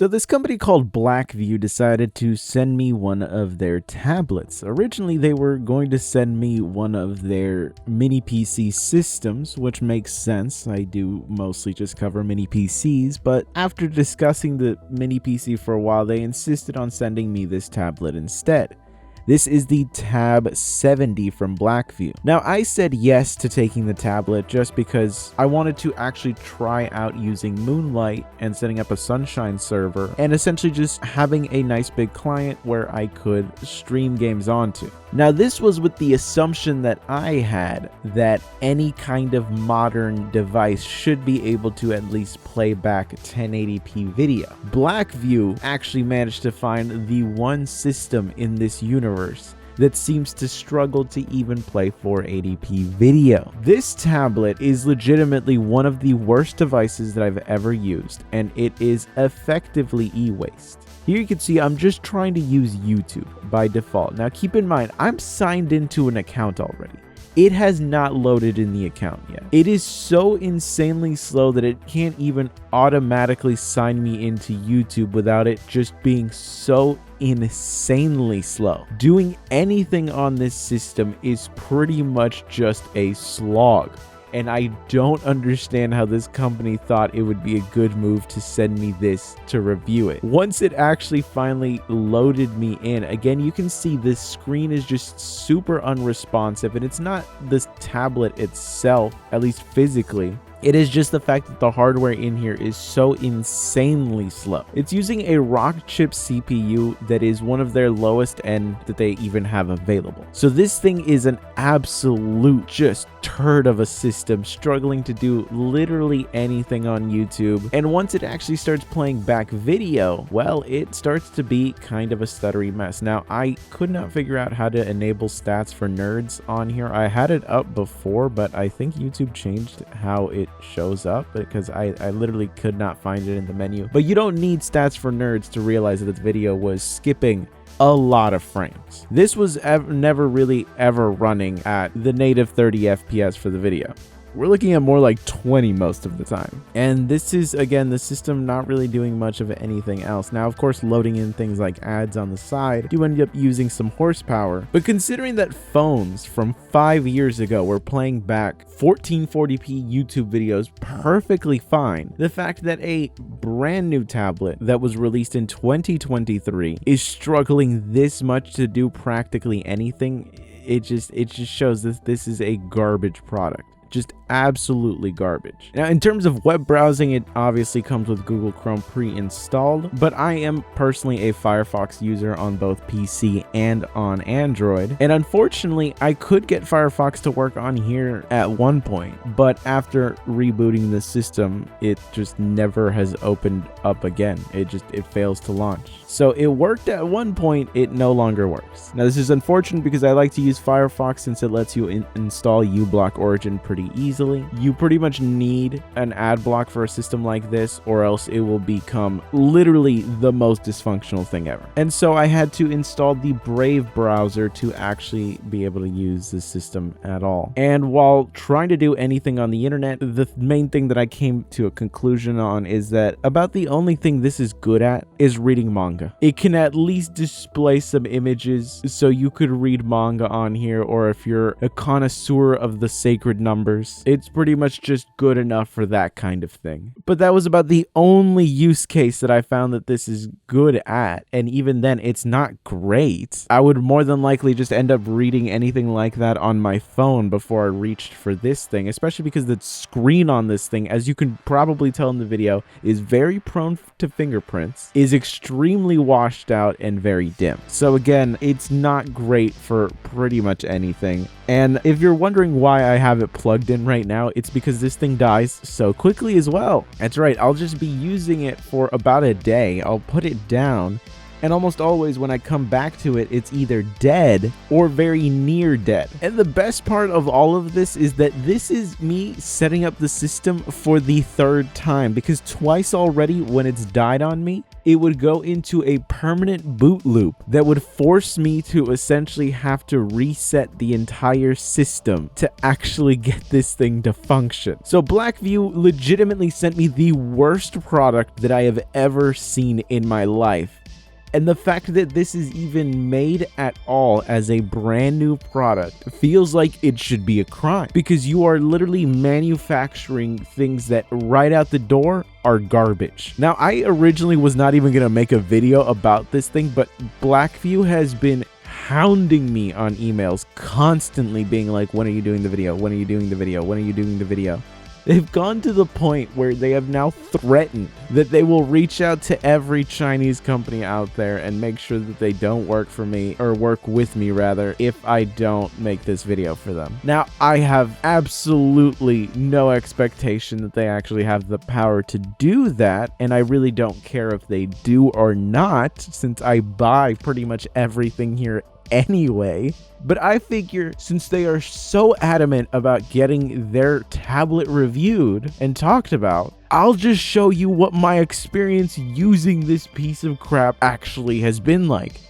So this company called Blackview decided to send me one of their tablets. Originally, they were going to send me one of their mini PC systems, which makes sense. I do mostly just cover mini PCs, but after discussing the mini PC for a while, they insisted on sending me this tablet instead. This is the Tab 70 from Blackview. Now, I said yes to taking the tablet just because I wanted to actually try out using Moonlight and setting up a Sunshine server and essentially just having a nice big client where I could stream games onto. Now, this was with the assumption that I had that any kind of modern device should be able to at least play back 1080p video. Blackview actually managed to find the one system in this universe that seems to struggle to even play 480p video. This tablet is legitimately one of the worst devices that I've ever used, and it is effectively e-waste. Here you can see I'm just trying to use YouTube by default. Now keep in mind, I'm signed into an account already. It has not loaded in the account yet. It is so insanely slow that it can't even automatically sign me into YouTube without it just being so insanely slow. Doing anything on this system is pretty much just a slog. And I don't understand how this company thought it would be a good move to send me this to review it. Once it actually finally loaded me in, again, you can see this screen is just super unresponsive, and it's not this tablet itself, at least physically. It is just the fact that the hardware in here is so insanely slow. It's using a Rockchip CPU that is one of their lowest end that they even have available. So this thing is an absolute just turd of a system, struggling to do literally anything on YouTube. And once it actually starts playing back video, well, it starts to be kind of a stuttery mess. Now, I could not figure out how to enable stats for nerds on here. I had it up before, but I think YouTube changed how it shows up because I literally could not find it in the menu. But you don't need stats for nerds to realize that this video was skipping a lot of frames. This was never really ever running at the native 30 FPS for the video. We're looking at more like 20 most of the time. And this is, again, the system not really doing much of anything else. Now, of course, loading in things like ads on the side do end up using some horsepower. But considering that phones from 5 years ago were playing back 1440p YouTube videos perfectly fine, the fact that a brand new tablet that was released in 2023 is struggling this much to do practically anything, it just shows that this is a garbage product. Just absolutely garbage. Now, in terms of web browsing, it obviously comes with Google Chrome pre-installed, but I am personally a Firefox user on both PC and on Android. And unfortunately, I could get Firefox to work on here at one point, but after rebooting the system, it just never has opened up again. It fails to launch. So it worked at one point, it no longer works. Now, this is unfortunate because I like to use Firefox since it lets you install uBlock Origin pretty easily. You pretty much need an ad block for a system like this, or else it will become literally the most dysfunctional thing ever. And so I had to install the Brave browser to actually be able to use this system at all. And while trying to do anything on the internet, the main thing that I came to a conclusion on is that about the only thing this is good at is reading manga. It can at least display some images so you could read manga on here, or if you're a connoisseur of the sacred numbers, it's pretty much just good enough for that kind of thing. But that was about the only use case that I found that this is good at, and even then it's not great. I would more than likely just end up reading anything like that on my phone before I reached for this thing, especially because the screen on this thing, as you can probably tell in the video, is very prone to fingerprints, is extremely washed out, and very dim. So again, it's not great for pretty much anything. And if you're wondering why I have it plugged in right now, it's because this thing dies so quickly as well. That's right, I'll just be using it for about a day. I'll put it down, And almost always when I come back to it, it's either dead or very near dead. And the best part of all of this is that this is me setting up the system for the third time, because twice already when it's died on me, it would go into a permanent boot loop that would force me to essentially have to reset the entire system to actually get this thing to function. So Blackview legitimately sent me the worst product that I have ever seen in my life. And the fact that this is even made at all as a brand new product feels like it should be a crime, because you are literally manufacturing things that right out the door are garbage. Now, I originally was not even going to make a video about this thing, but Blackview has been hounding me on emails, constantly being like, when are you doing the video? When are you doing the video? When are you doing the video? They've gone to the point where they have now threatened that they will reach out to every Chinese company out there and make sure that they don't work for me, or work with me rather, if I don't make this video for them. Now, I have absolutely no expectation that they actually have the power to do that, and I really don't care if they do or not, since I buy pretty much everything here anyway. But I figure since they are so adamant about getting their tablet reviewed and talked about, I'll just show you what my experience using this piece of crap actually has been like.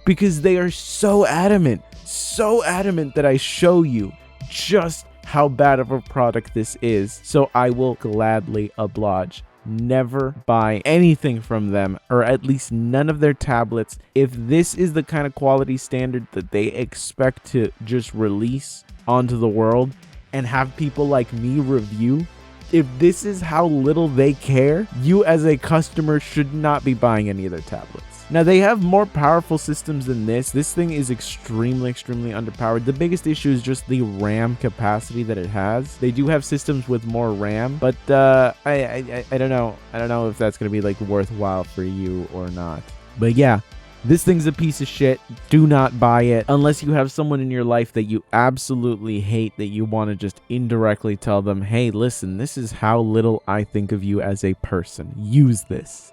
Because they are so adamant that I show you just how bad of a product this is. So I will gladly oblige. Never buy anything from them, or at least none of their tablets, if this is the kind of quality standard that they expect to just release onto the world and have people like me review. If this is how little they care, you as a customer should not be buying any of their tablets. Now, they have more powerful systems than this. This thing is extremely underpowered. The biggest issue is just the RAM capacity that it has. They do have systems with more RAM, but I don't know. I don't know if that's going to be like worthwhile for you or not. But yeah, this thing's a piece of shit. Do not buy it unless you have someone in your life that you absolutely hate, that you want to just indirectly tell them, hey, listen, this is how little I think of you as a person. Use this.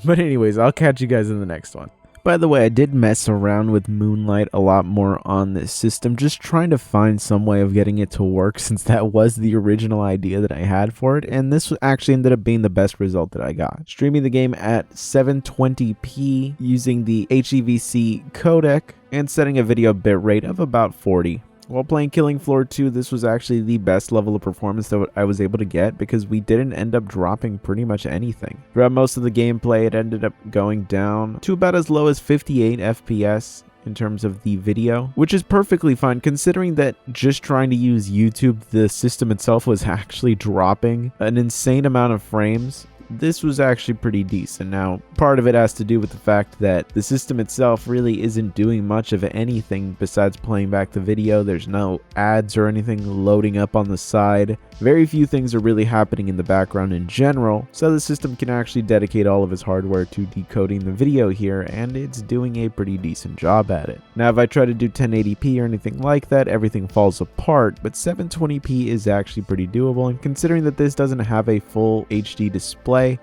But anyways, I'll catch you guys in the next one. By the way, I did mess around with Moonlight a lot more on this system, just trying to find some way of getting it to work, since that was the original idea that I had for it, and this actually ended up being the best result that I got. Streaming the game at 720p using the HEVC codec and setting a video bitrate of about 40. While playing Killing Floor 2, this was actually the best level of performance that I was able to get, because we didn't end up dropping pretty much anything. Throughout most of the gameplay, it ended up going down to about as low as 58 FPS in terms of the video, which is perfectly fine considering that just trying to use YouTube, the system itself was actually dropping an insane amount of frames. This was actually pretty decent. Now, part of it has to do with the fact that the system itself really isn't doing much of anything besides playing back the video. There's no ads or anything loading up on the side. Very few things are really happening in the background in general, so the system can actually dedicate all of its hardware to decoding the video here, and it's doing a pretty decent job at it. Now, if I try to do 1080p or anything like that, everything falls apart, but 720p is actually pretty doable, and considering that this doesn't have a full HD display,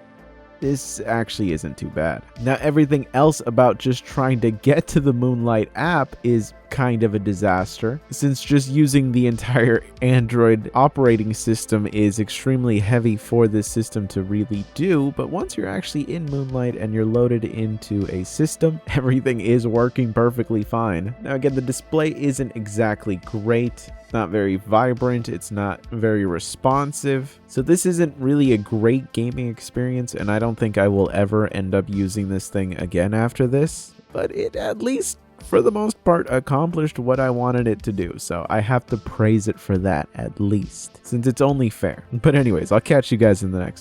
this actually isn't too bad. Now, everything else about just trying to get to the Moonlight app is kind of a disaster, since just using the entire Android operating system is extremely heavy for this system to really do. But once you're actually in Moonlight and you're loaded into a system, everything is working perfectly fine. Now again, the display isn't exactly great. It's not very vibrant, it's not very responsive, so this isn't really a great gaming experience, and I don't think I will ever end up using this thing again after this, but it at least for the most part accomplished what I wanted it to do, so I have to praise it for that at least, since it's only fair. But anyways, I'll catch you guys in the next